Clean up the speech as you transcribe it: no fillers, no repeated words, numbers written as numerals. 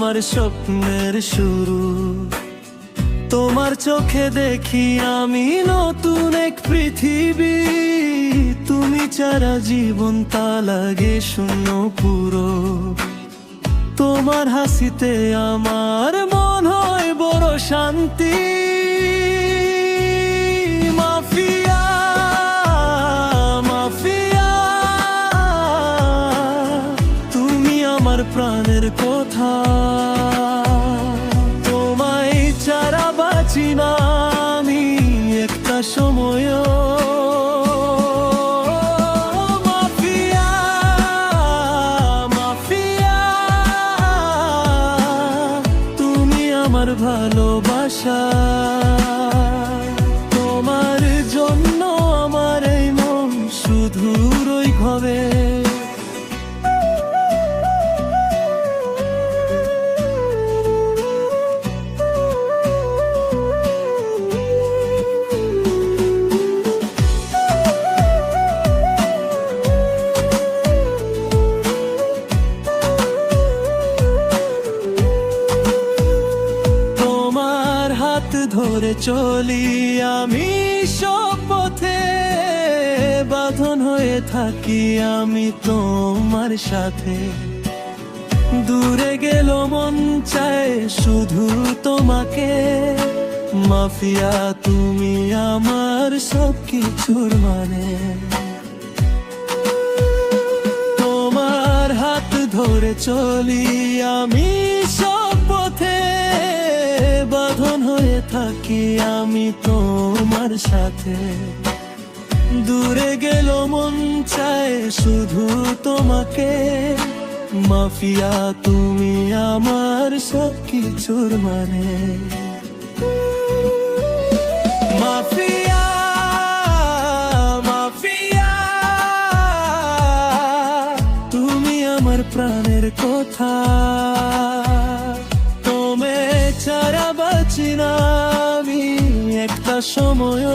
আমার স্বপ্নের শুরু। তোমার চোখে দেখি আমি নতুন এক পৃথিবী। তুমি ছাড়া জীবন তা লাগে শূন্য পুরো। তোমার হাসিতে আমার মন হয় বড় শান্তি। মাফিয়া মাফিয়া, তুমি আমার প্রাণের কথা। তোমায় ছাড়া বাঁচি না আমি একটা সময়। আমার ভালোবাসা, তোমার জন্য আমার এই মন শুধু রই ঘরে। ধরে চলি আমি সব পথে, বাঁধন হয়ে থাকি আমি তোমার সাথে। দূরে গেল মন চায় শুধু তোমাকে। মাফিয়া তুমি আমার সব কিছুর মানে। তোমার হাত ধরে চলি আমি সব পথে, বাঁধন হয়ে থাকি আমি তোমার সাথে। দূরে গেল মন চায় শুধু তোমাকে। মাফিয়া তুমি আমার সব কিছুর মানে। মাফিয়া মাফিয়া, তুমি আমার প্রাণের কথা। ছাড়া বাঁচি না আমি একটা সময়।